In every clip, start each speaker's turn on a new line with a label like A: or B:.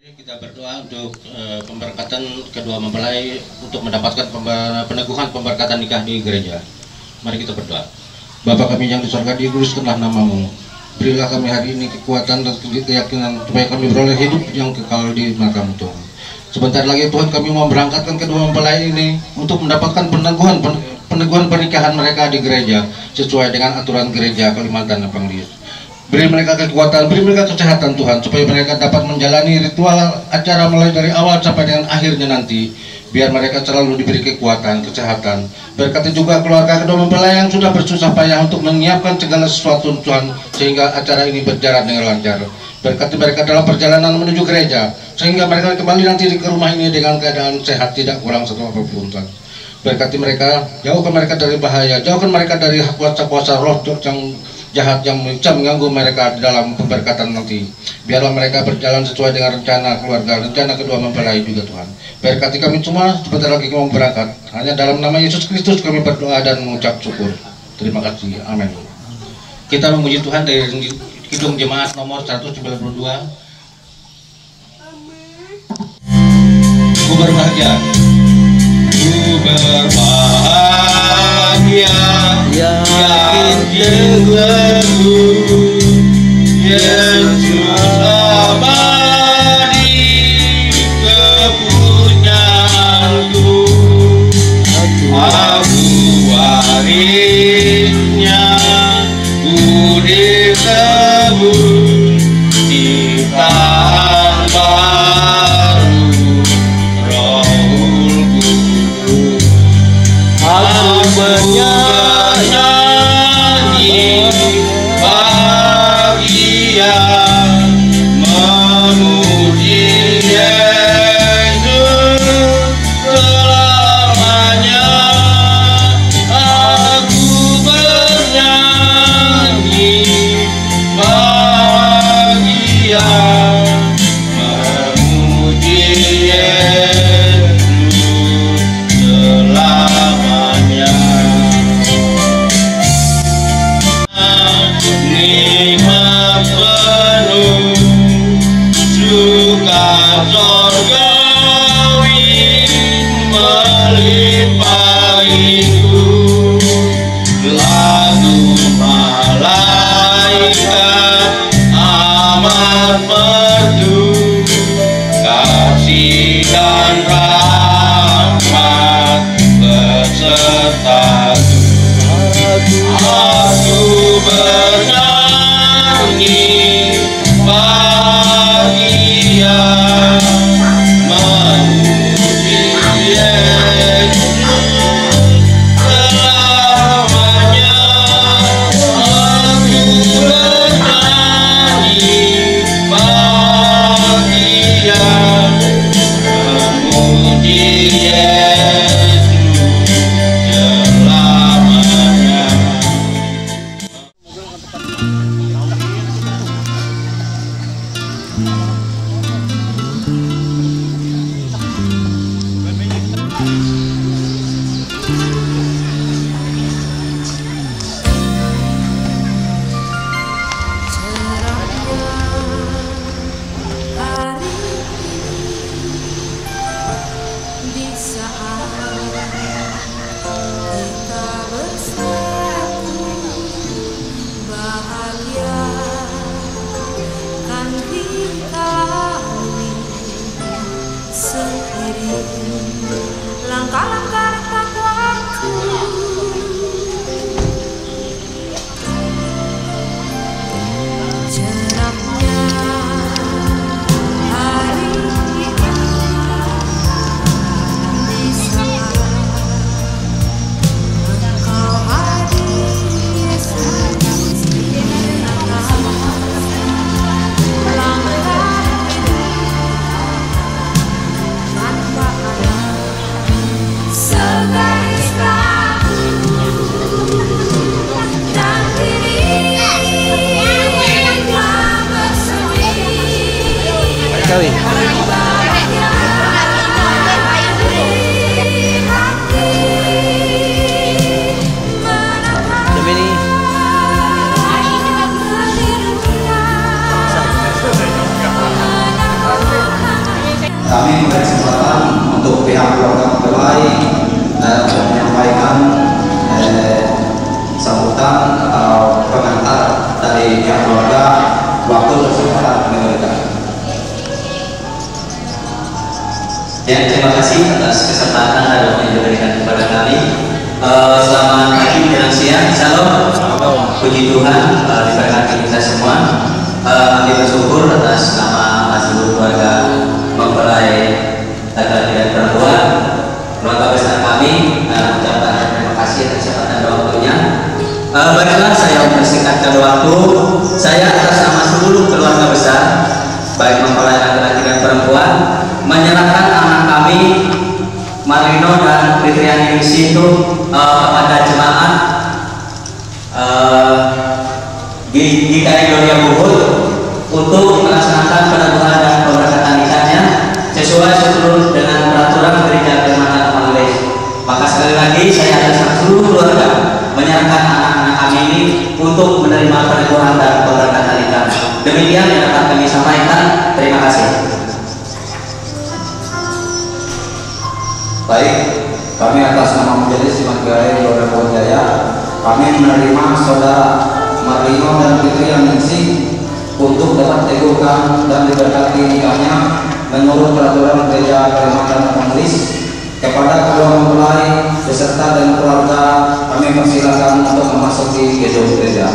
A: Kita berdoa untuk pemberkatan kedua mempelai untuk mendapatkan peneguhan pemberkatan nikah di gereja. Mari kita berdoa. Bapa kami yang di surga, dikuduskanlah namamu. Berilah kami hari ini kekuatan dan keyakinan supaya kami beroleh hidup yang kekal di matamu Tuhan. Sebentar lagi Tuhan kami mau berangkatkan kedua mempelai ini untuk mendapatkan peneguhan pernikahan mereka di gereja sesuai dengan aturan gereja Kalimantan Panggis. Beri mereka kekuatan, beri mereka kesehatan Tuhan, supaya mereka dapat menjalani ritual acara mulai dari awal sampai dengan akhirnya nanti. Biar mereka selalu diberi kekuatan, kesehatan. Berkati juga keluarga kedua mempelai yang sudah bersusah payah untuk menyiapkan segala sesuatu Tuhan, sehingga acara ini berjalan dengan lancar. Berkati mereka dalam perjalanan menuju gereja, sehingga mereka kembali nanti ke rumah ini dengan keadaan sehat, tidak kurang satu apapun Tuhan. Berkati mereka, jauhkan mereka dari bahaya, jauhkan mereka dari kuasa-kuasa roh yang jahat yang bisa mengganggu mereka dalam pemberkatan nanti. Biarlah mereka berjalan sesuai dengan rencana keluarga, rencana kedua mempelai juga Tuhan. Berkati kami semua, sebentar lagi kami berangkat. Hanya dalam nama Yesus Kristus kami berdoa dan mengucap syukur. Terima kasih. Amin. Kita memuji Tuhan dari Kidung Jemaat nomor 192. Ku berbahagia. Ku berbahagia. Yakin teguh Yesus abadi kepunyaanku, aku warisnya, ku disebut ciptaan baru Rohul Kudus. Aku bernyanyi bahagia memuji Yesus selamanya. Aku bernyanyi bahagia memuji Yesus selamanya. Nikmat penuh suka sorgawi melimpahku, lagu malaikat amat merdu, kasih dan rahmat besertaku. Aku bernyanyi bahagia memuji Yesus
B: waktu kesempatan diberikan.
C: Ya, terima kasih atas kesempatan yang diberikan kepada kami. Selamat pagi dan siang, Shalom. Puji Tuhan diberkati kita semua. Kami bersyukur atas nama seluruh keluarga mempelai laki-laki dan perempuan, keluarga besar kami, mengucapkan terima kasih atas kesempatan dan waktunya. Baiklah, saya mempersingkatkan waktu. Saya atas nama seluruh keluarga besar, baik mempelai laki-laki dan perempuan, menyerahkan anak kami Marlino dan Fitriani di situ kepada jemaat GKI Gloria Ubud untuk melaksanakan peneguhan dan pemberkatan nikahnya sesuai seluruh dengan peraturan gereja Kalimantan Bangladesh. Maka sekali lagi saya atas seluruh keluarga menyerahkan anak-anak kami ini untuk menerima peneguhan dan pemberkatan nikah. Demikian yang dapat kami sampaikan. Terima kasih.
B: Baik, kami atas nama Majelis Jemaat GKI Gloria Ubud Jaya, kami menerima saudara Marlino dan Fitriani untuk dapat teguhkan dan diberkati nikahnya menurut peraturan gereja Kalimantan Bangladesh. Kepada kedua mempelai beserta dan keluarga, kami persilakan untuk memasuki gedung gereja.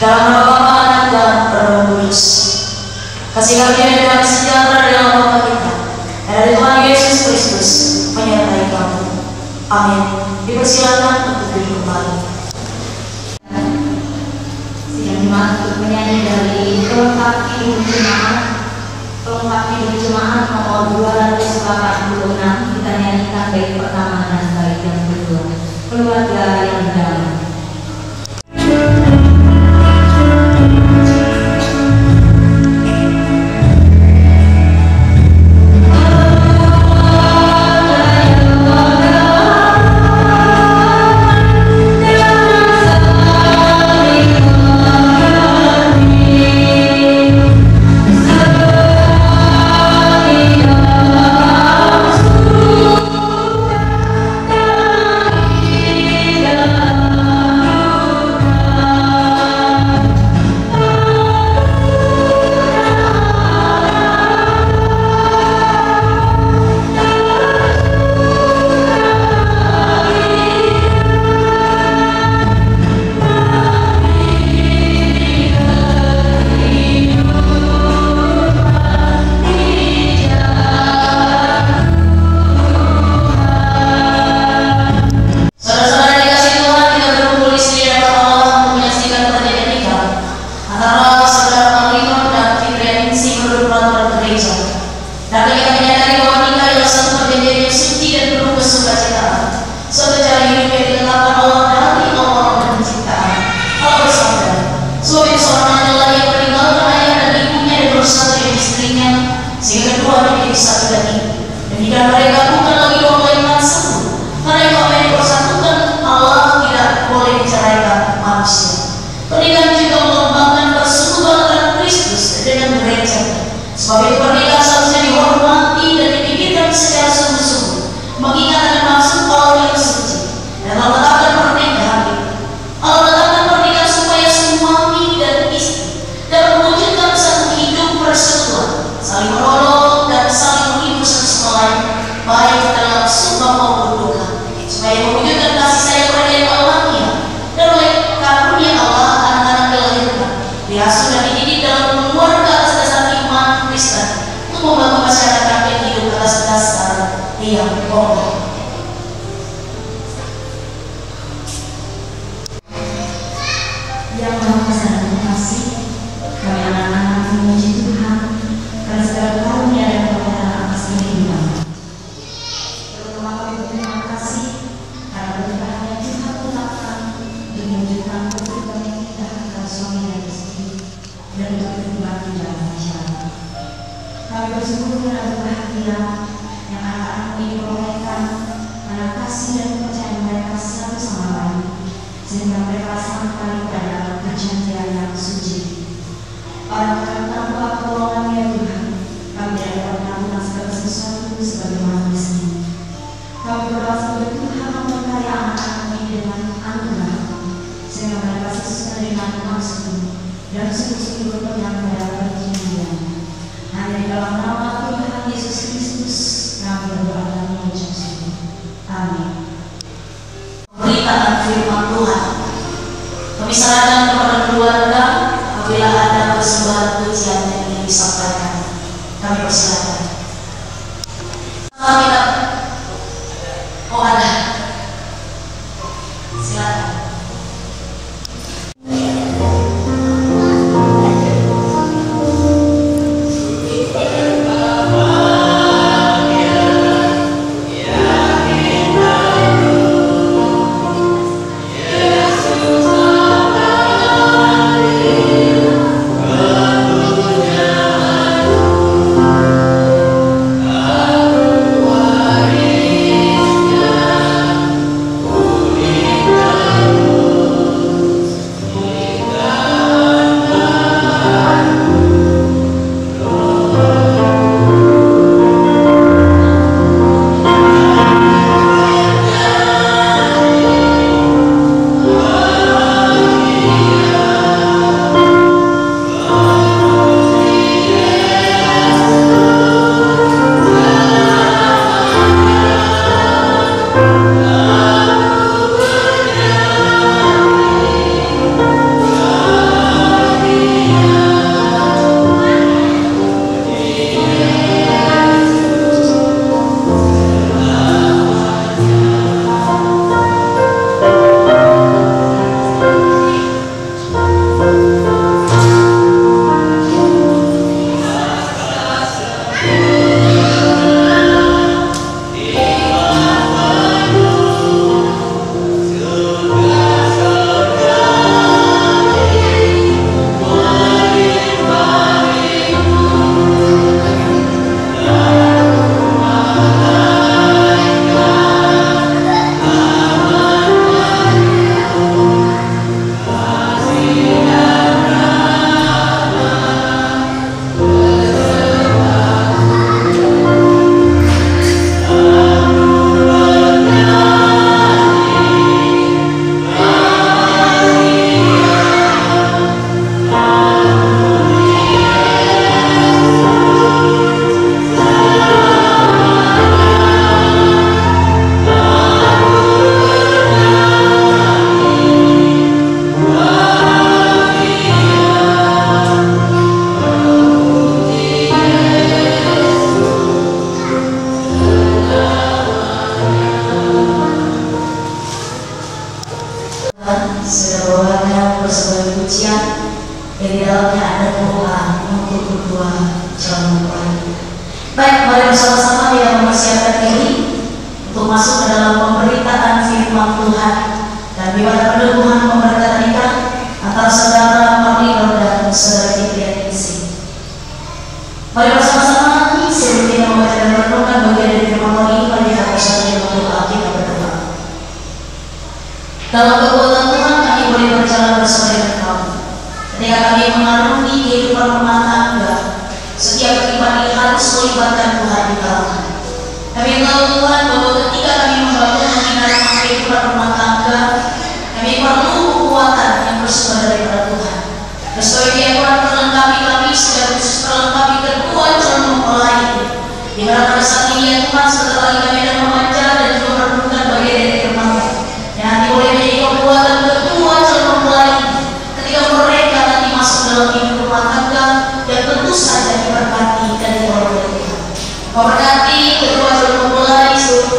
D: dalam nama Bapa dan Roh Kudus. Kasih karunia dan sejahtera dalam Bapa kita dan dari Tuhan Yesus Kristus menyertai kamu. Amin. Dipersilakan untuk duduk kembali.
E: Sidang jemaat untuk menyanyi dari pelengkap hidup jemaat, nomor 286. Kita nyanyikan bait pertama dan bait yang kedua. Keluarga yang damai.
D: Bersama
E: Yang Maha Kuasa dan Pengasih, kami anak-anak memuji Tuhan karena segala karunia dan kebenaran atas kehidupan. Terutama kami berterima kasih karena berkahnya Tuhan tetapkan untuk menunjukkan kehidupan yang kita antara suami dan istri dan untuk kehidupan di dalam masyarakat. Kami bersyukur dan berbahagia yang anak-anak ini diperolehkan karena kasih dan kepercayaan mereka satu sama lain, sehingga mereka sampai pada perjanjian yang suci. Karena tanpa pertolongan ya Tuhan, kami tidak dapat melakukan segala sesuatu sebagaimana mestinya. Kami berdoa semoga Tuhan memberkati anak-anak ini dengan anugerah, sehingga mereka sesuai dengan maksud dan sungguh-sungguh berpegang pada perjanjian. Hanya di dalam nama Tuhan Yesus Kristus kami berdoa dan mengucap syukur. Amin.
D: Pemberitaan firman Tuhan. Kami sarankan kepada keluarga apabila ada persembahan pujian yang ingin disampaikan, kami persilakan. Kami ada. Silakan. Baik, mari bersama-sama yang mempersiapkan diri untuk masuk ke dalam pemberitaan firman Tuhan dan di mana peneguhan pemberkatan nikah antara saudara Marlino dan saudara Fitri Ningsih. Mari bersama-sama sebelum kita membaca dan merenungkan bagian dari firman Tuhan ini, mari kita bersama yang berdoa, kita berdoa. Dalam kekuatan Tuhan kami boleh berjalan bersama dengan kamu. Ketika kami mengarungi kehidupan rumah tangga, setiap kehidupan ini harus melibatkan Tuhan di dalamnya. Kami tahu Tuhan bahwa ketika kami membangun menghindari kehidupan rumah tangga, kami perlu kekuatan yang bersumber daripada Tuhan. Sesuai Tuhan perlengkapi kami secara khusus perlengkapi kedua calon mempelai ini. Di mana pada saat ini ya Tuhan, sebentar lagi kami akan membaca dan juga merenungkan bagian dari firman-Mu. Yang nanti boleh menjadi kekuatan kedua calon mempelai ini ketika mereka nanti masuk dalam hidup rumah tangga dan tentu saja diberkati dan diberkati. Memberkati kedua calon mempelai seluruh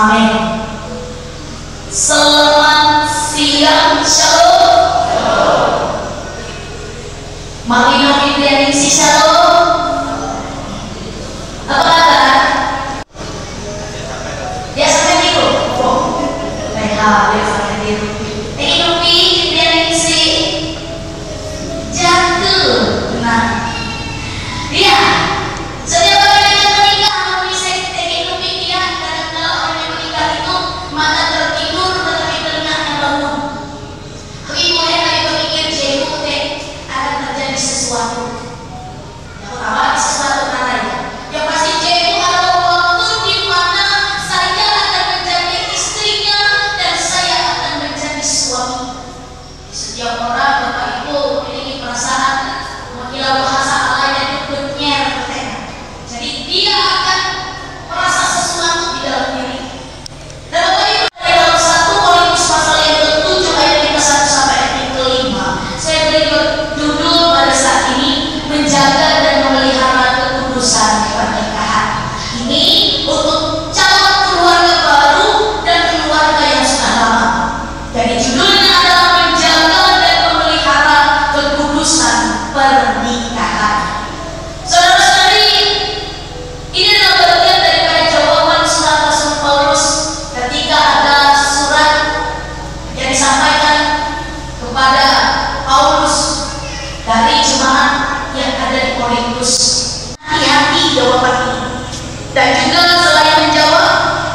D: Amin. Selamat siang, shalom. Marlino Fitrianingsih, shalom. Apa kabar? Dia sampai tidur. Oh, baiklah, dia sampai tidur. Novi Fitrianingsih jatuh. Nah, dia setiap orang yang menikah bisa Novi dia karena orang yang menikah itu mata tertidur tetapi telinganya bangun. Ibu yang berpikir jauh akan terjadi sesuatu. Yang pertama sesuatu katanya. Yang pasti jauh ada waktu di mana saya akan menjadi istrinya dan saya akan menjadi suami. Setiap orang Bapak Ibu memiliki perasaan menggila bahasa lainnya itu benyer katanya. Jadi dia akan merasa sesuatu di dalam diri. Dan Bapak Ibu dari dalam 1 Korintus pasal yang ke-7 ayat yang ke-1 sampai ayat yang ke-5 saya beri judul pada saat ini menjaga dan memelihara kekudusan pernikahan. Ini untuk calon keluarga baru dan keluarga yang sudah lama. Jadi judulnya adalah menjaga dan memelihara kekudusan pernikahan. Saudara-saudari, ini adalah bagian daripada jawaban surat Rasul Paulus ketika ada surat yang disampaikan kepada Paulus dari jemaat yang ada di Korintus. Hati-hati jawaban ini. Dan juga selain menjawab,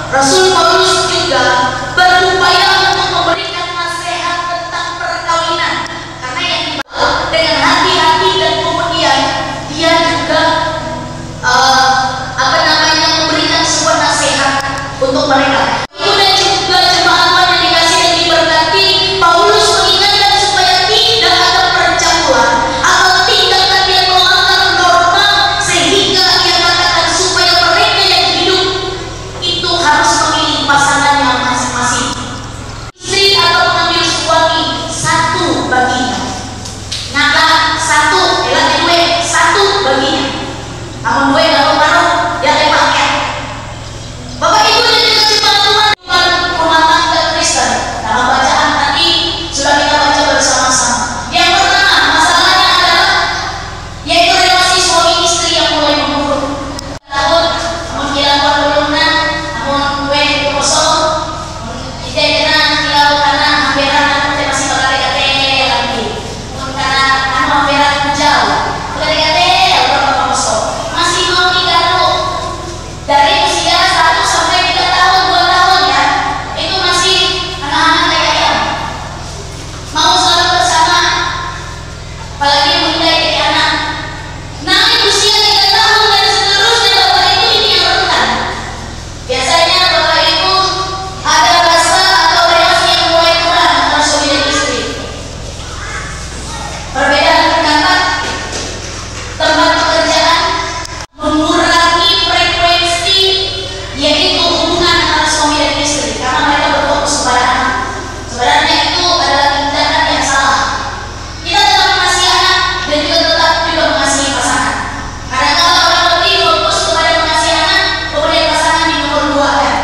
D: Rasul Paulus juga berupaya untuk memberikan nasihat tentang perkawinan. Karena yang dibawa dengan hati-hati dan kemudian dia juga memberikan sebuah nasihat untuk mereka. Ibu dan juga jemaat Tuhan yang dikasih dan diberkati, Paulus mengingatkan supaya tidak ada percampuran atau tindakan yang melanggar norma sehingga ia katakan supaya mereka yang hidup itu harus memilih pasangannya masing-masing. Istri atau mengambil suami satu baginya. Nyata satu, satu baginya. Namun gue kalau baru dia pakai. Bapak Ibu dan juga jemaat Tuhan rumah tangga Kristen dalam bacaan tadi sudah kita baca bersama-sama. Yang pertama masalahnya adalah yaitu relasi suami istri yang mulai memburuk. Tahun namun kira belumna namun gue kosong kita kena kira karena hampiran kita masih berkali-kali lagi. Namun karena hampiran jauh berkali-kali berapa kosong masih mau nikah dulu dari usia 1 sampai 3 tahun 2 tahun ya itu masih anak-anak kayak ayam mau selalu bersama apalagi muda jadi anak. Naik usia 3 tahun dan seterusnya Bapak Ibu ini yang rentan. Biasanya Bapak Ibu ada rasa atau relasi yang mulai kurang antara suami dan istri. Perbedaan pendapat, tempat pekerjaan, mengurangi frekuensi yaitu hubungan antara suami dan istri karena mereka berfokus kepada anak. Sebenarnya itu adalah tindakan yang salah. Kita tetap mengasihi anak dan juga tetap juga mengasihi pasangan. Kadang-kadang orang lebih fokus kepada mengasihi anak, kemudian pasangan di nomor 2 kan.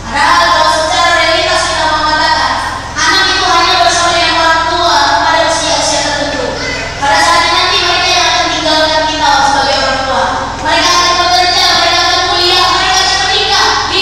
D: Padahal kalau secara realitas kita mengatakan anak itu hanya bersama dengan orang tua pada usia-usia tertentu. Pada saatnya nanti mereka yang akan tinggalkan kita sebagai orang tua. Mereka akan bekerja, mereka akan kuliah, mereka akan menikah. Di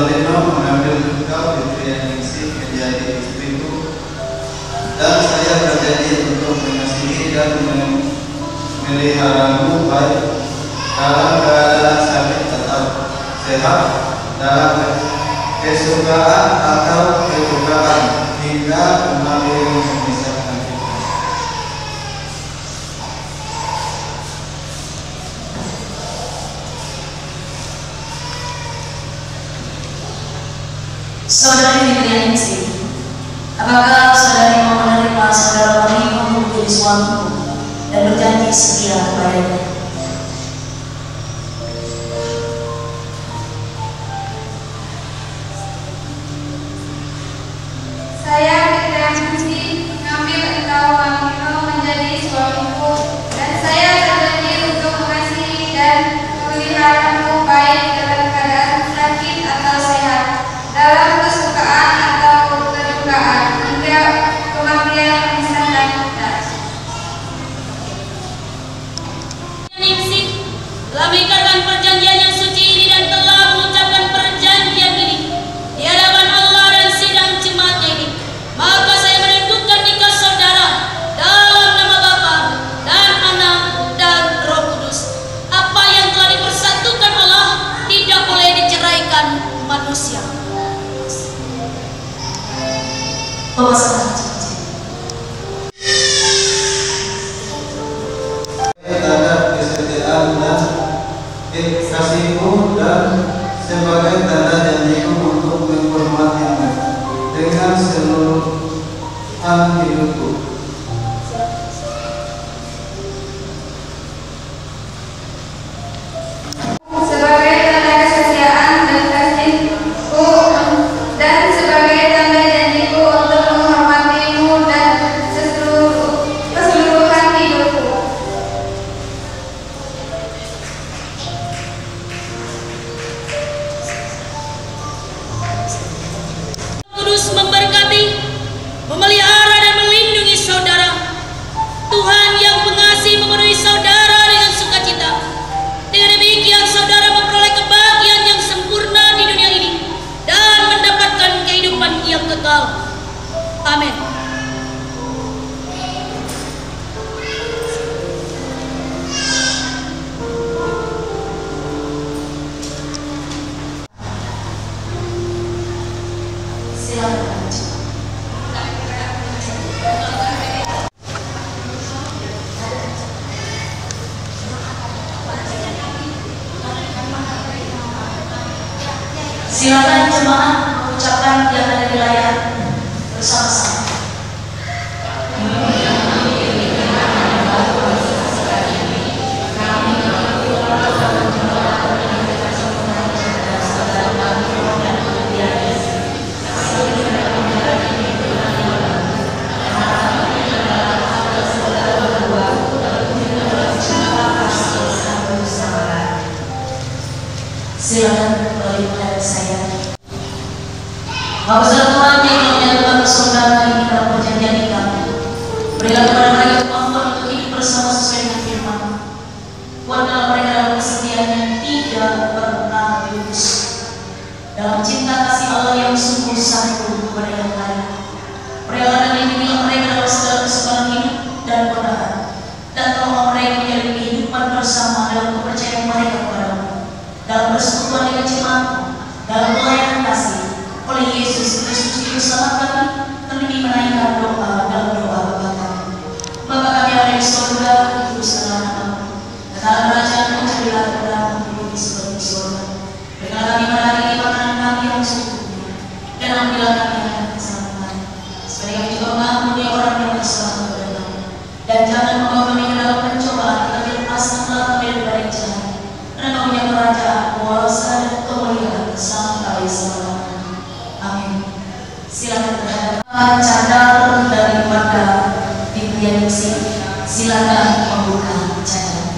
F: Marlino mengambil engkau Fitri Ningsih menjadi istriku, dan saya berjanji untuk mengasihi dan memeliharamu baik dalam keadaan sakit tetap sehat, dalam kesukaan atau kedukaan, hingga kembali memisahkan kita.
D: Saudari Fitri Ningsih, apakah saudari mau menerima saudara Marlino menjadi suamiku dan berjanji setia kepadanya?
G: Saya Fitri Ningsih mengambil engkau Marlino menjadi suamiku, dan saya berjanji untuk mengasihi dan memeliharamu baik dalam keadaan sakit atau sehat, dalam kesukaan atau kedukaan, hingga kematian memisahkan kita.
H: Ningsih telah mengikatkan perjanjian yang suci ini dan telah mengucapkan perjanjian ini di hadapan Allah dan sidang jemaatnya ini. Maka saya menentukan nikah saudara dalam nama Bapa dan Anak dan Roh Kudus. Apa yang telah dipersatukan Allah tidak boleh diceraikan manusia.
F: Tanda kesetiaan dan kasihku, dan sebagai tanda janjiku untuk menghormatimu dengan seluruh hidupku.
G: Sebagai tanda kesetiaan dan kasihku, dan sebagai tanda janjiku untuk menghormatimu dan keseluruhan hidupku.
H: Kudus memberkati, memelihara dan melindungi saudara. Tuhan yang pengasih memenuhi saudara dengan sukacita. Dengan demikian saudara memperoleh kebahagiaan yang sempurna di dunia ini dan mendapatkan kehidupan yang kekal. Amin.
D: Silakan. Silakan jemaat mengucapkan yang ada di layar bersama-sama. Silakan kembali kepada saya. Bapak Tuhan yang menyatukan saudara ini dalam perjanjian nikah, berilah kepada mereka kemampuan untuk hidup bersama sesuai dengan firman. Kuatkanlah mereka dalam kesetiaan yang tidak pernah putus, dalam cinta kasih Allah yang sungguh satu kepada yang lain. Berilah dan lindungilah mereka dalam segala kesukaran hidup dan godaan, dan tolonglah mereka menjalin kehidupan bersama dalam kepercayaan mereka kepadamu, dalam persekutuan dengan jemaatmu, dalam pelayanan kasih. Oleh Yesus Kristus Juru Selamat kami menaikkan doa dalam doa Bapa kami. Bapa kami yang ada di surga, dikuduskanlah namamu. Datanglah kerajaanmu, jadilah kehendakmu di bumi seperti di surga. Berikanlah kami pada hari ini makanan kami yang secukupnya, dan ampunilah kami akan kesalahan kami, supaya kami juga mengampuni orang yang bersalah kepada kami. Dan jangan membawa kami ke dalam pencobaan, tetapi lepaskanlah kami dari jahat. Karena kau punya kerajaan, kuasa dan kemuliaan sampai selama. Amin. Silakan terhadap cadar daripada Fitri Ningsih. Silakan membuka cadar.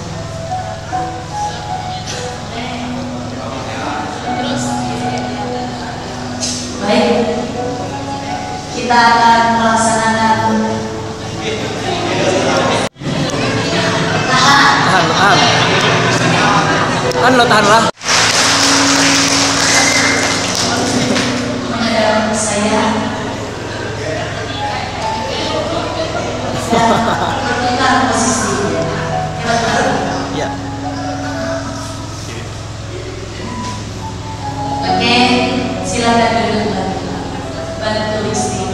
D: Baik, kita akan melaksanakan
I: tahan lo tahanlah.
D: Perpindahan posisi.
I: Ya.
D: Oke, silakan duduk lagi. Bantu istri.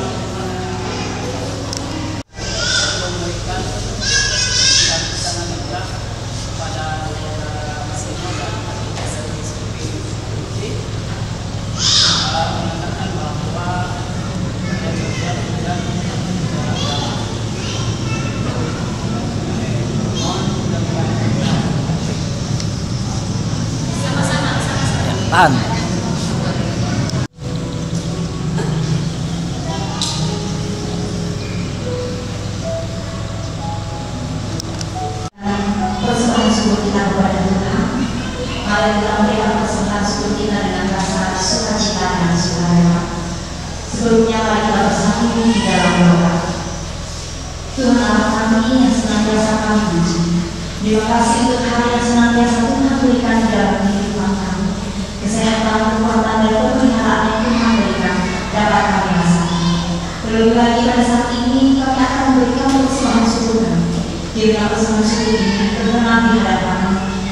I: Tahan.
E: Persembahan syukur kita kepada Tuhan. Mari kita memberikan persembahan syukur kita dengan rasa sukacita dan sukarela. Sebelumnya mari kita bersatu di dalam doa. Tuhan Allah kami yang senantiasa kami puji. Terima kasih untuk hari yang senantiasa Tuhan berikan di dalam kehidupan kami. Kesehatan, kekuatan, dan pemeliharaan yang Tuhan berikan dapat kami rasakan. Terlebih lagi pada saat ini kami akan memberikan persembahan syukur kami. Kiranya persembahan syukur ini berkenan di hadapan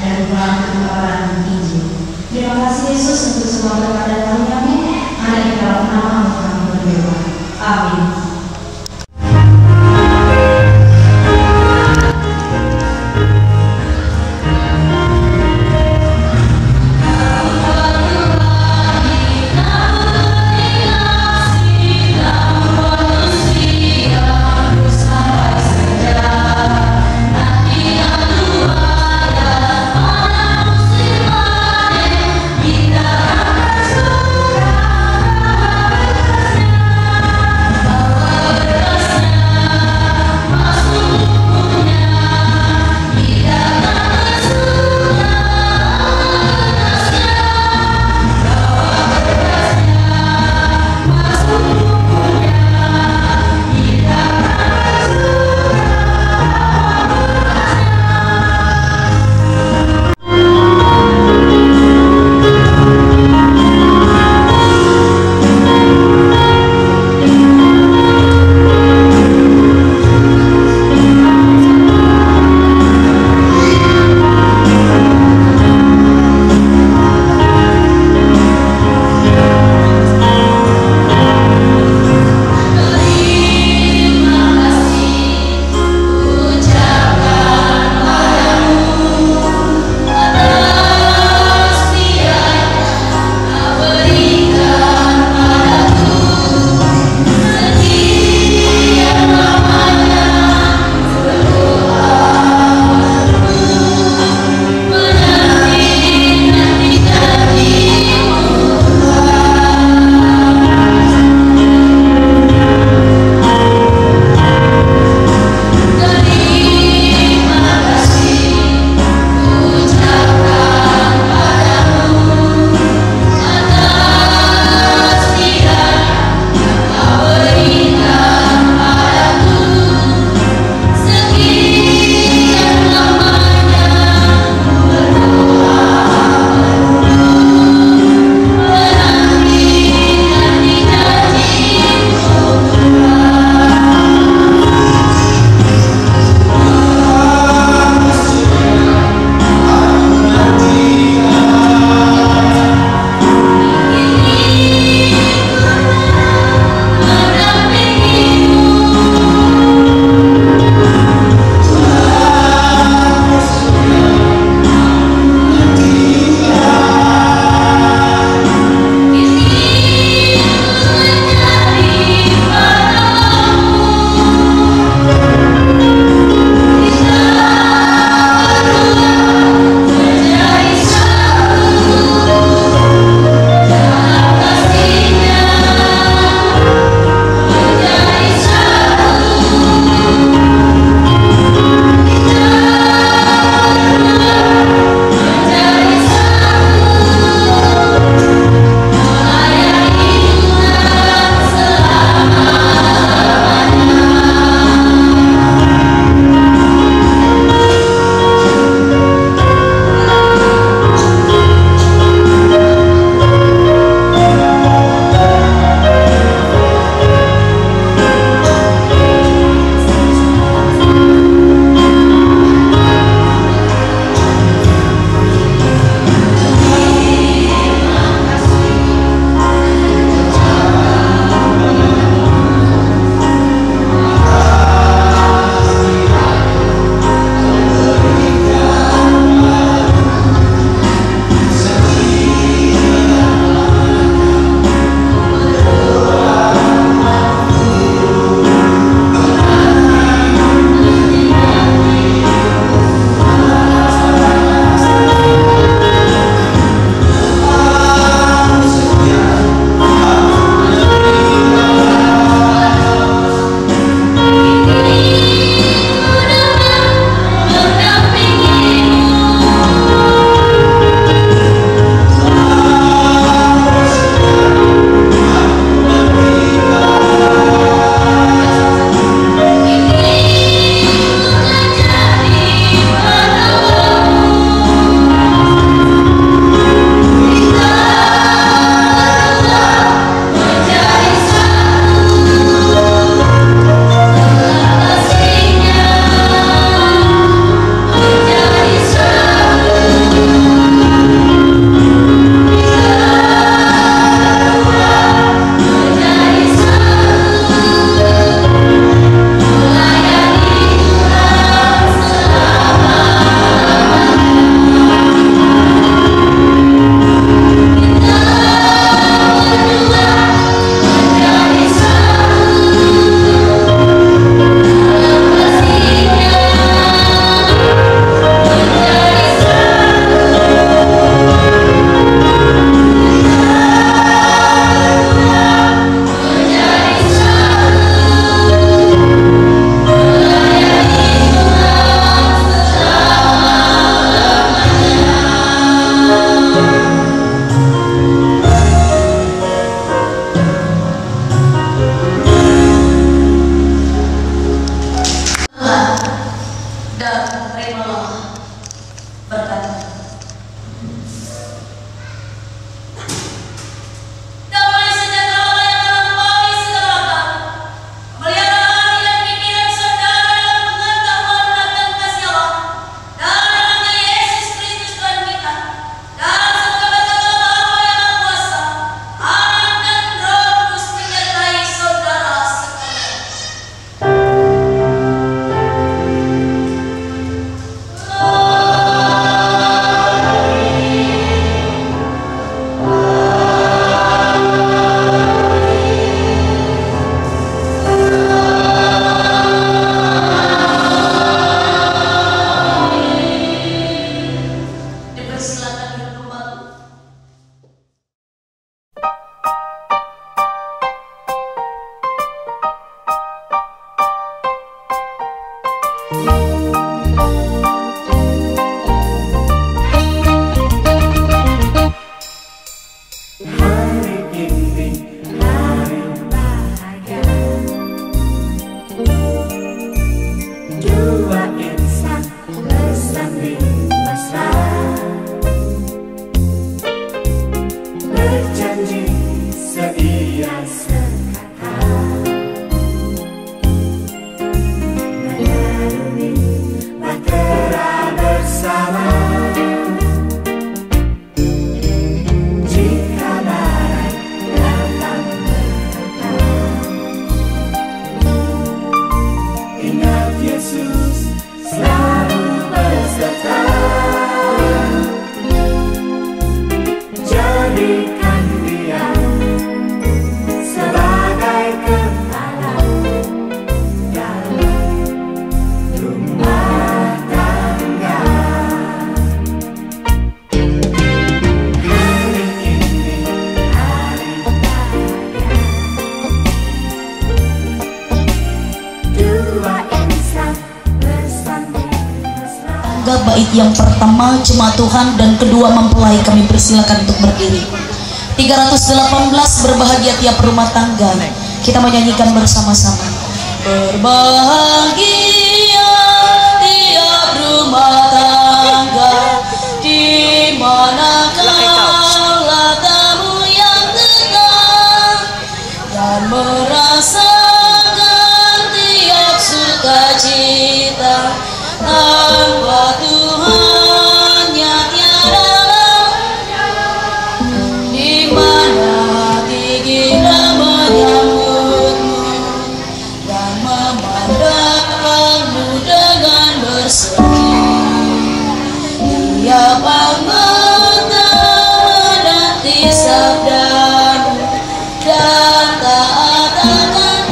E: dan bukan kebenaran Injil. Terima kasih Yesus untuk semua berkat dan karunia-Mu. Hanya di dalam nama-Mu kami berdoa. Amin.
H: Kita akan
D: yang pertama jemaat Tuhan dan kedua mempelai kami persilakan untuk berdiri. 318 berbahagia tiap rumah tangga. Kita menyanyikan bersama-sama. Berbahagia tiap rumah tangga di mana kala tamu yang tenang dan merasakan tiap sukacita tanpa Tuhannya tiada, di mana hati kita menyambutmu dan memandangmu dengan berseri. Tiap anggota menanti sabdamu dan taat akan.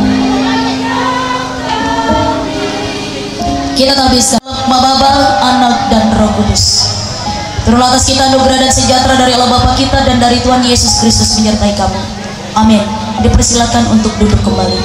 D: Kita tabiskan Bapa, Anak dan Roh Kudus. Turunlah atas kita anugerah dan sejahtera dari Allah Bapa kita dan dari Tuhan Yesus Kristus menyertai kamu. Amin. Dipersilakan untuk duduk kembali.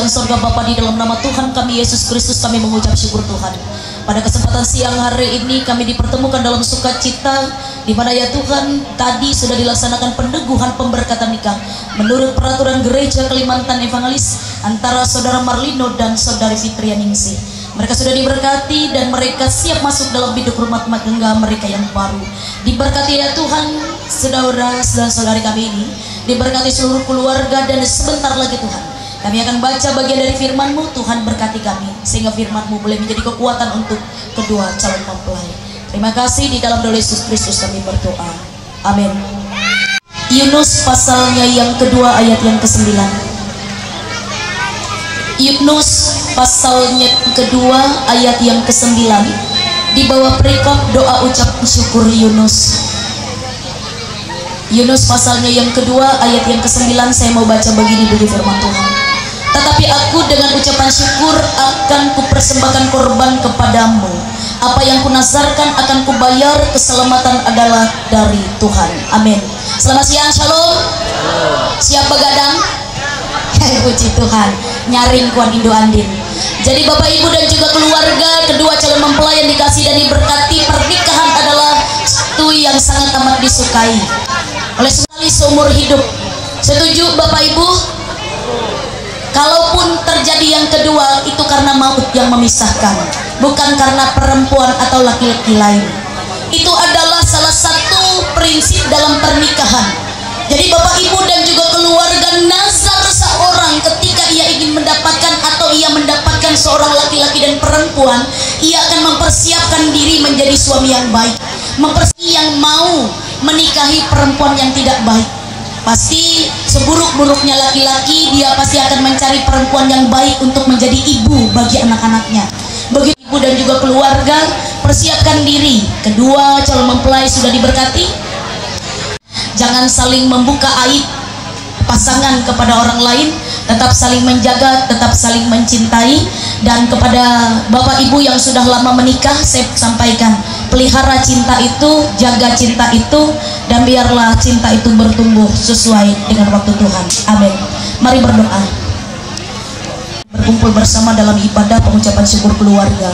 D: Surga Bapa, di dalam nama Tuhan kami Yesus Kristus kami mengucap syukur Tuhan. Pada kesempatan siang hari ini kami dipertemukan dalam sukacita, di mana ya Tuhan tadi sudah dilaksanakan peneguhan pemberkatan nikah menurut peraturan gereja Kalimantan Evangelis antara saudara Marlino dan saudari Fitria Ningsih. Mereka sudah diberkati dan mereka siap masuk dalam biduk rumah tangga mereka yang baru. Diberkati ya Tuhan saudara dan saudari kami ini, diberkati seluruh keluarga, dan sebentar lagi Tuhan kami akan baca bagian dari firman-Mu. Tuhan berkati kami sehingga firman-Mu boleh menjadi kekuatan untuk kedua calon mempelai. Terima kasih, di dalam nama Yesus Kristus kami berdoa. Amin. Yunus pasalnya yang kedua ayat yang ke-9. Yunus pasalnya yang kedua ayat yang ke-9, di bawah perikop doa ucap syukur Yunus. Yunus pasalnya yang kedua ayat yang ke-9, saya mau baca begini firman Tuhan. Tetapi aku dengan ucapan syukur akan kupersembahkan korban kepadamu. Apa yang kunazarkan akan kubayar, keselamatan adalah dari Tuhan. Amin. Selamat siang, shalom. Siap begadang? Puji Tuhan. Nyaring kuan Indo Andin. Jadi Bapak Ibu dan juga keluarga, kedua calon mempelai yang dikasih dan diberkati, pernikahan adalah satu yang sangat amat disukai oleh sekali seumur hidup. Setuju Bapak Ibu? Kalaupun terjadi yang kedua, itu karena maut yang memisahkan, bukan karena perempuan atau laki-laki lain. Itu adalah salah satu prinsip dalam pernikahan. Jadi Bapak Ibu dan juga keluarga, nazar seorang ketika ia ingin mendapatkan atau ia mendapatkan seorang laki-laki dan perempuan, ia akan mempersiapkan diri menjadi suami yang baik, yang mau menikahi perempuan yang tidak baik. Pasti seburuk-buruknya laki-laki, dia pasti akan mencari perempuan yang baik untuk menjadi ibu bagi anak-anaknya. Begitu ibu dan juga keluarga, persiapkan diri. Kedua calon mempelai sudah diberkati. Jangan saling membuka aib pasangan kepada orang lain, tetap saling menjaga, tetap saling mencintai. Dan kepada Bapak Ibu yang sudah lama menikah, saya sampaikan, pelihara cinta itu, jaga cinta itu, dan biarlah cinta itu bertumbuh sesuai dengan waktu Tuhan. Amin. Mari berdoa. Berkumpul bersama dalam ibadah pengucapan syukur keluarga.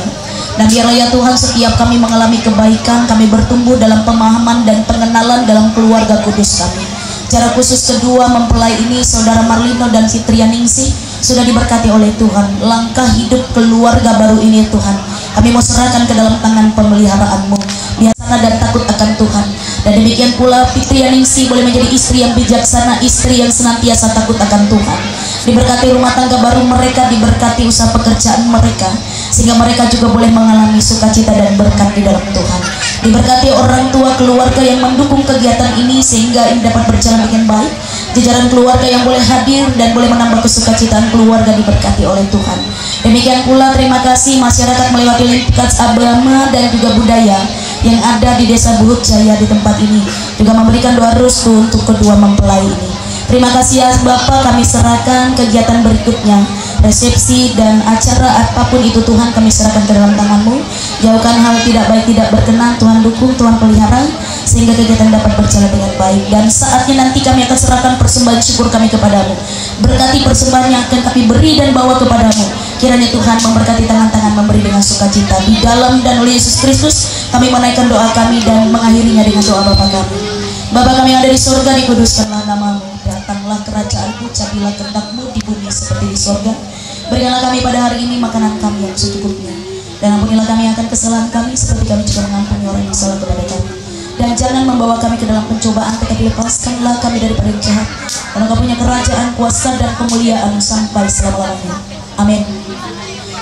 D: Dan biarlah ya Tuhan, setiap kami mengalami kebaikan, kami bertumbuh dalam pemahaman dan pengenalan dalam keluarga kudus kami. Secara khusus kedua mempelai ini, saudara Marlino dan Fitria Ningsih, sudah diberkati oleh Tuhan. Langkah hidup keluarga baru ini Tuhan, kami mau serahkan ke dalam tangan pemeliharaanmu. Biasa dan takut akan Tuhan. Dan demikian pula Fitri Yaningsi boleh menjadi istri yang bijaksana, istri yang senantiasa takut akan Tuhan. Diberkati rumah tangga baru mereka, diberkati usaha pekerjaan mereka, sehingga mereka juga boleh mengalami sukacita dan berkat di dalam Tuhan. Diberkati orang tua keluarga yang mendukung kegiatan ini sehingga ini dapat berjalan dengan baik. Jajaran keluarga yang boleh hadir dan boleh menambah kesukacitaan keluarga diberkati oleh Tuhan. Demikian pula terima kasih masyarakat melewati lintas agama dan juga budaya yang ada di Desa Buhut Jaya di tempat ini, juga memberikan doa restu untuk kedua mempelai ini. Terima kasih ya Bapak, kami serahkan kegiatan berikutnya, resepsi dan acara apapun itu Tuhan kami serahkan ke dalam tangan-Mu. Jauhkan hal tidak baik tidak berkenan, Tuhan dukung, Tuhan pelihara, sehingga kegiatan dapat berjalan dengan baik. Dan saatnya nanti kami akan serahkan persembahan syukur kami kepadamu. Berkati persembahan yang akan kami beri dan bawa kepadamu. Kiranya Tuhan memberkati tangan-tangan memberi dengan sukacita. Di dalam dan oleh Yesus Kristus kami menaikkan doa kami dan mengakhirinya dengan doa Bapa kami. Bapa kami yang ada di surga, dikuduskanlah nama-Mu. Datanglah kerajaan-Mu, capilah kehendak-Mu di bumi seperti di surga. Berikanlah kami pada hari ini makanan kami yang secukupnya. Dan ampunilah kami akan kesalahan kami seperti kami juga mengampuni orang yang salah kepada kami. Dan jangan membawa kami ke dalam pencobaan, tetapi lepaskanlah kami daripada yang jahat. Karena Kau punya kerajaan, kuasa dan kemuliaan sampai selama-lamanya. Amin.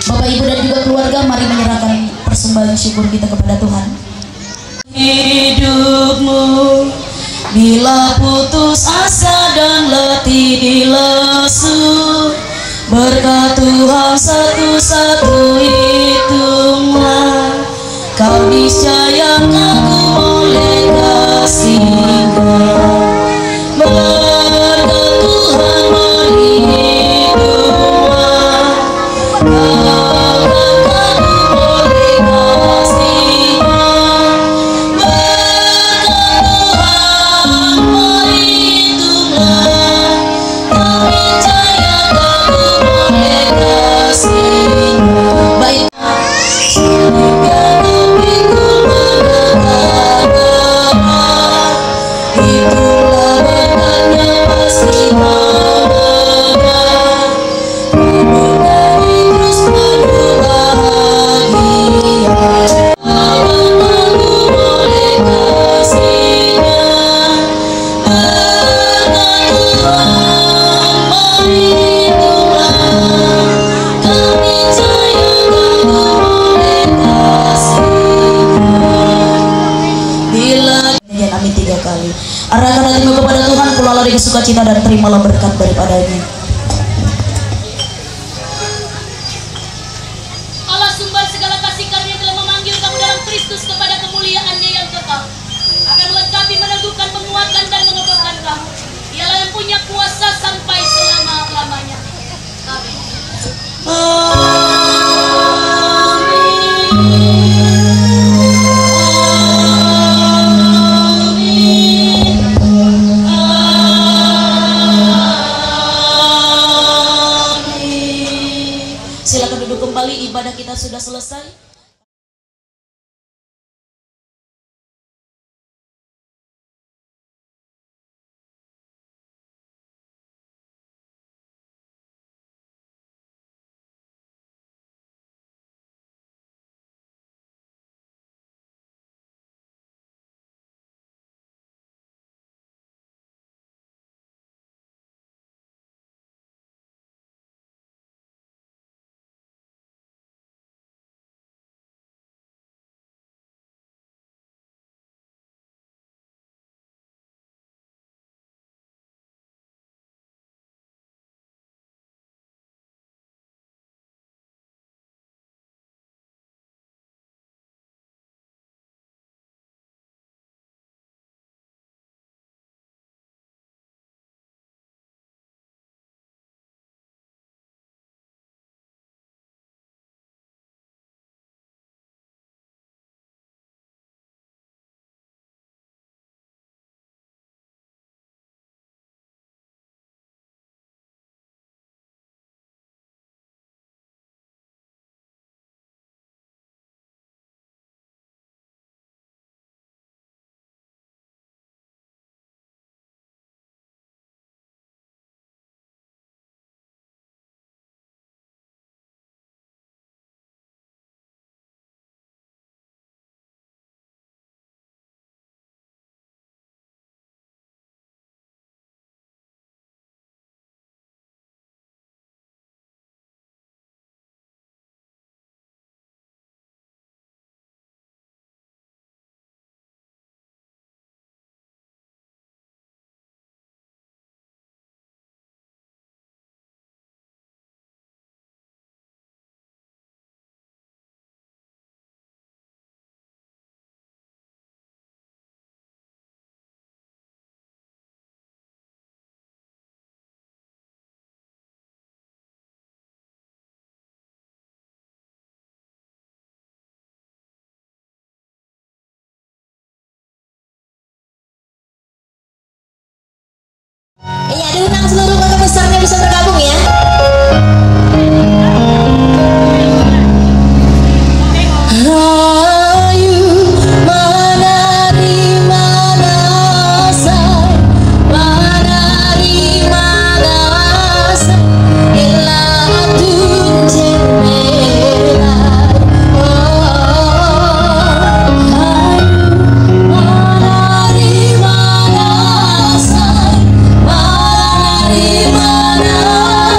D: Bapak, Ibu dan juga keluarga, mari menyerahkan persembahan syukur kita kepada Tuhan. Hidupmu bila putus asa dan letih lesu, berkat Tuhan satu-satu hitunglah, Kau niscaya kagum oleh kasih-Nya. Berkat Tuhan beri hiduplah, Kau akan kagum oleh kasih-Nya. Berkat Tuhan beri hiduplah, Kau niscaya kagum oleh kasih-Nya. Baik. Amin 3 kali. Arahkan hatimu kepada Tuhan, keluarlah dengan sukacita dan terimalah berkat daripadanya.
H: Allah sumber segala kasih karunia telah memanggil kamu dalam Kristus kepada kemuliaan-Nya yang kekal. Akan melengkapi, meneguhkan, menguatkan dan mengokohkan kamu. Dialah yang punya kuasa sampai selama-lamanya. Amin.
D: Silakan duduk kembali, ibadah kita sudah selesai.
J: diundang seluruh kota besarnya bisa bergabung ya.
D: Mana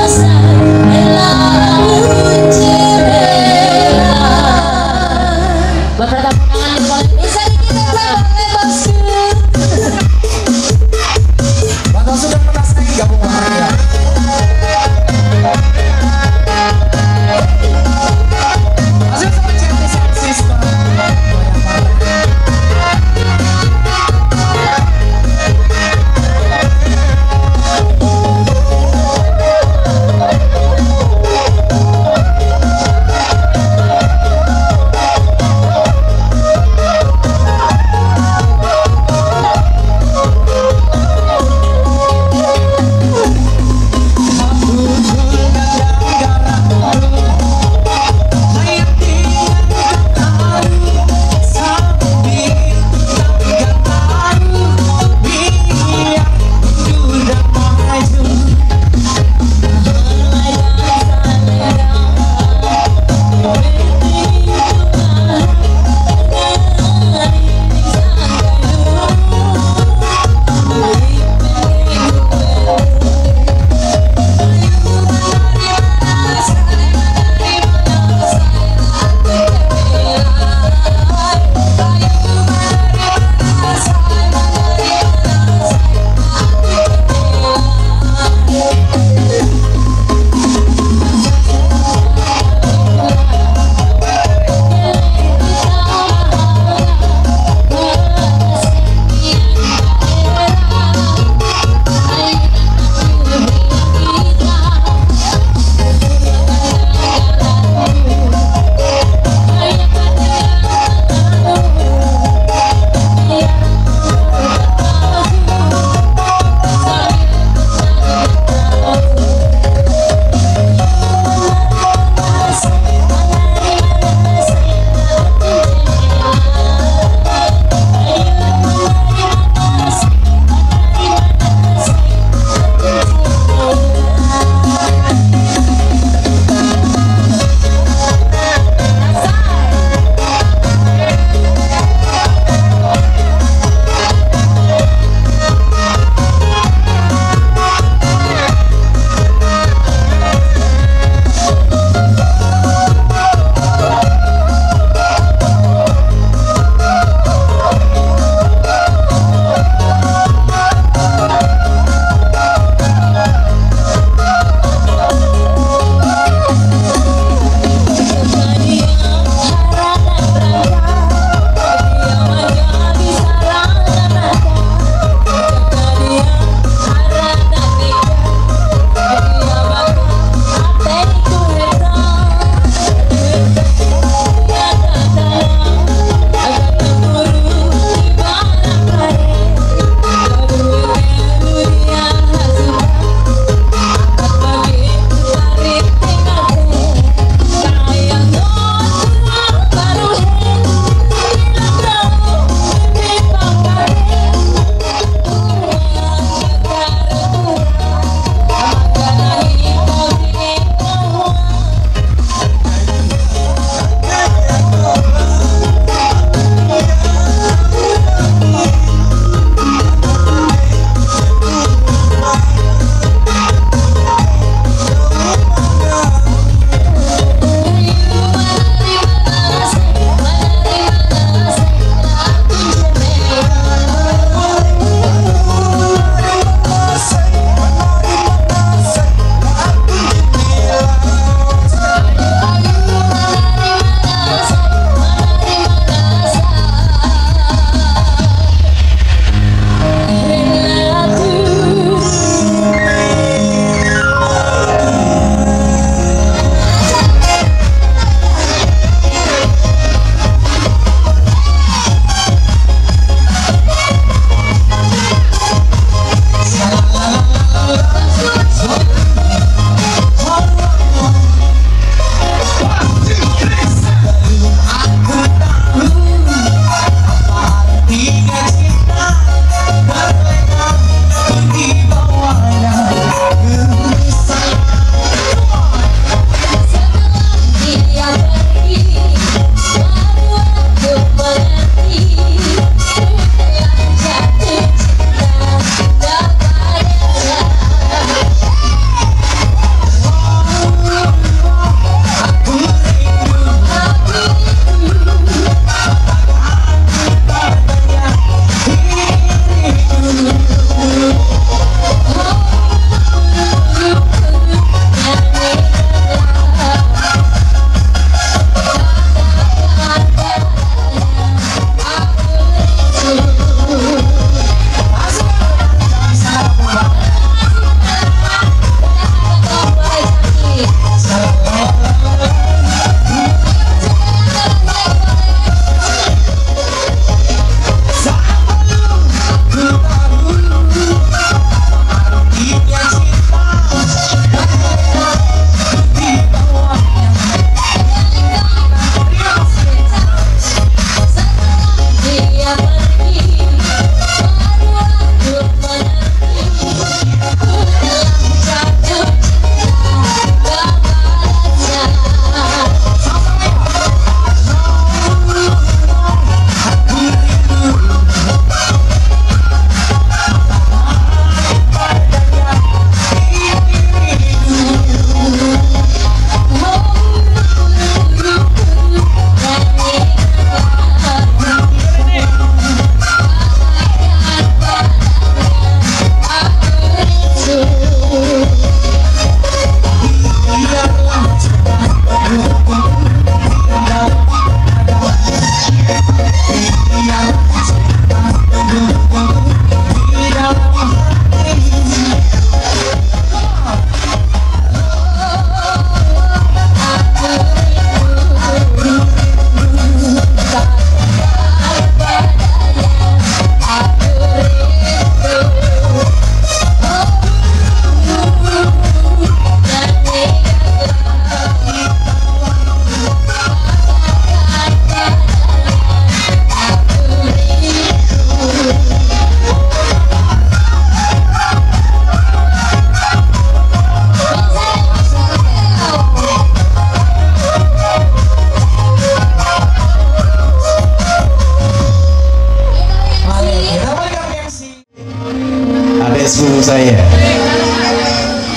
K: sepupu saya.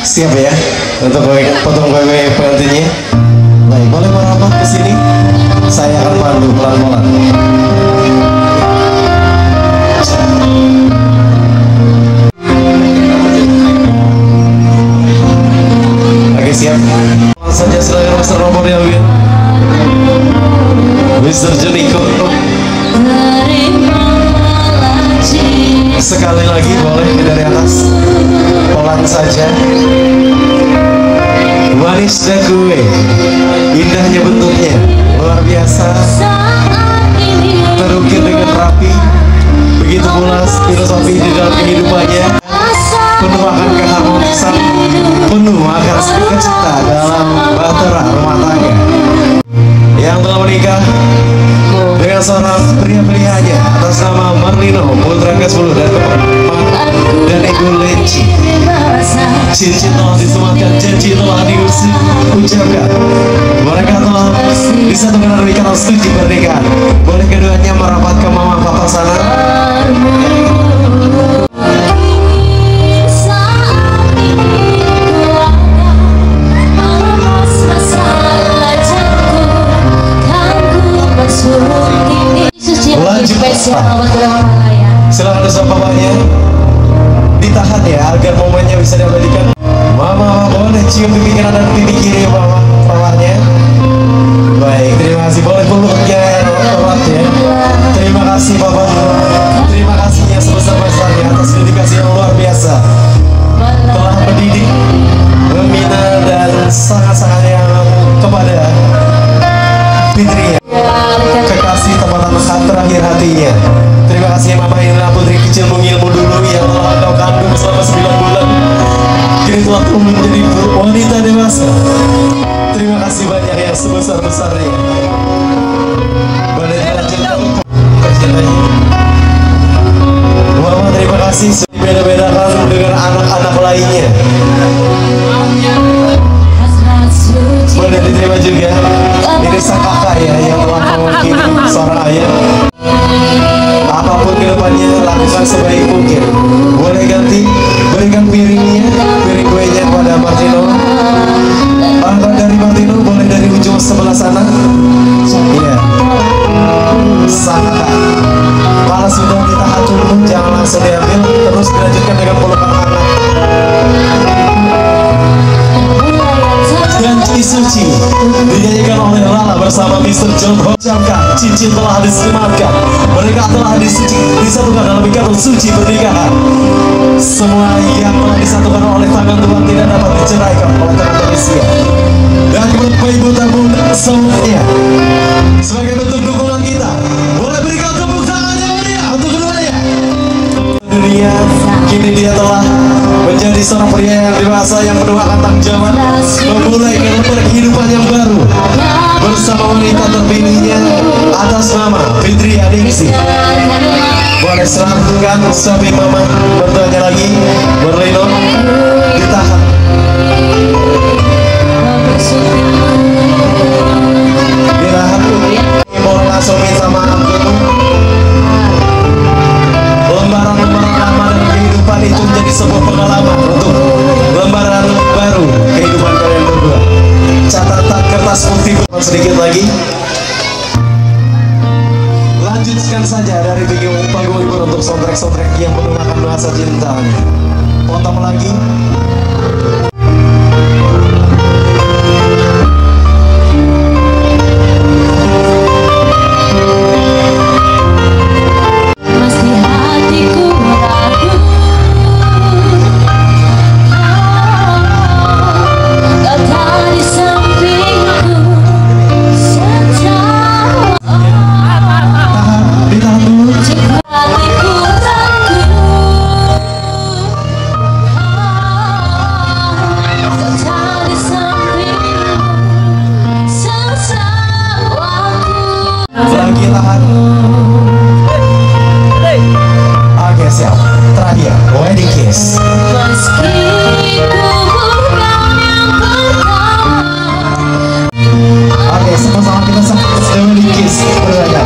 K: Siap ya untuk potong kue pengantinnya. Baik, boleh merapat ke sini. Saya akan pandu pelan-pelan. Oke, siap. Langsung saja silakan Mr. Robot ya, Win. Mr. Juniko. Sekali lagi boleh dari atas. Pelan saja. Manis dan kue, indahnya bentuknya, luar biasa, terukir dengan rapi. Begitu pula filosofi di dalam kehidupannya, penuh akan keharmonisan, penuh akan sukacita dalam bahtera rumah tangga. Yang telah menikah dengan seorang pria pilihannya atas nama Marlino Putra ke-10 dan Ego Lenci. Cincin telah disematkan, janji telah diucapkan. Mereka telah disatukan dalam ikatan setuju pernikahan. Boleh keduanya merapat ke mama papa sana. Lanjut, silakan bersama papanya. Ditahan ya agar momennya bisa diabadikan. Mama boleh cium pipi kanan dan pipi kiri mama papanya. Baik, terima kasih. Boleh peluknya erat ya. Terima kasih papa. Terima kasihnya sebesar-besarnya atas dedikasi yang luar biasa. Telah mendidik, membina dan sangat-sangat yang kepada Fitri, kekasih tempatan terakhir hatinya. Terima kasih Mama Indra, putri kecil mengilmu dulu yang telah kau kandung selama 9 bulan. Kini telah tumbuh menjadi wanita dewasa. Terima kasih banyak yang sebesar-besarnya. Boleh dilanjutkan perjalanannya. Mama terima kasih sudah beda-bedakan dengan anak-anak lainnya. Boleh diterima juga. Ini sang kakak ya yang telah mewakili seorang ayah. Apapun kedepannya lakukan sebaik mungkin. Boleh ganti, berikan piringnya, piring kuenya kepada Martino. Angkat dari Martino, boleh dari ujung sebelah sana. Iya. Sang kakak. Kalau sudah ditahan dulu, jangan langsung diambil. Terus dilanjutkan dengan pelukan anak. Janji suci dinyanyikan oleh Lala bersama Mr. John Hocamkan. Cincin telah disematkan, mereka telah disatukan dalam ikatan suci pernikahan. Semua yang telah disatukan oleh tangan Tuhan tidak dapat diceraikan oleh tangan manusia. Dan Bapak Ibu tamu dan semuanya, sebagai bentuk dukungan kita, boleh berikan tepuk tangan yang meriah untuk keduanya. Dunia kini dia telah menjadi seorang pria yang dewasa yang penuh akan tanggung jawab, memulai kehidupan yang baru bersama wanita terpilihnya atas nama Fitri Adiksi. Boleh serahkan suami mama bertanya lagi, Marlino ditahan. Ditahan, boleh langsung minta maaf dulu. Lembaran-lembaran lama dan kehidupan itu menjadi sebuah pengalaman untuk lembaran baru kehidupan kalian berdua. Catatan kertas putih sedikit lagi. Lanjutkan saja dari panggung libur untuk soundtrack yang menggunakan bahasa cintanya. Potong lagi. Lagi tahan. Oke, siap. Terakhir, wedding kiss. Oke, sama-sama kita sambut wedding kiss. Berada.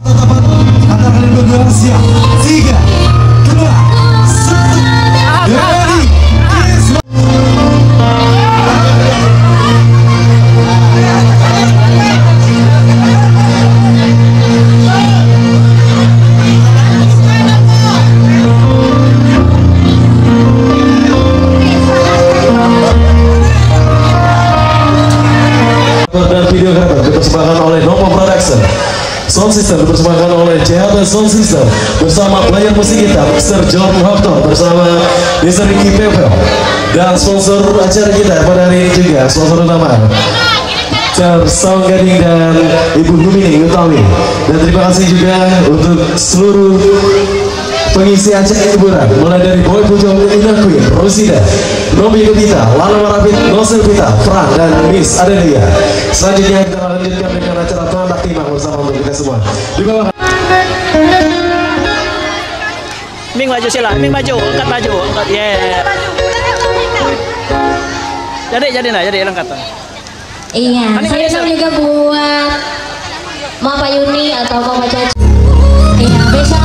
K: Tatapan antara kalian berdua siap. 3, 2, 1. dan videografer dipersembahkan oleh Nomo Production. Sound system dipersembahkan oleh CHT Sound System bersama player musik kita Mr. John Hoctor bersama Mr. Ricky Pepel, dan sponsor acara kita pada hari ini juga sponsor utama Saung Gading dan Ibu Humini Utami. Dan terima kasih juga untuk seluruh pengisi acara hiburan mulai dari Boy Pujol, Indah Queen, Rosida, Nomi Gupita, Lala Marabit, Nosel Pita, Fran, dan Miss Adelia. Selanjutnya kita lanjutkan dengan acara tanda timah bersama untuk kita semua. Di bawah.
I: Ming maju sila, Ming maju, angkat, yeah. Jadi angkat.
J: Iya, saya juga buat Mama Yuni atau Mama Caca. Iya, besok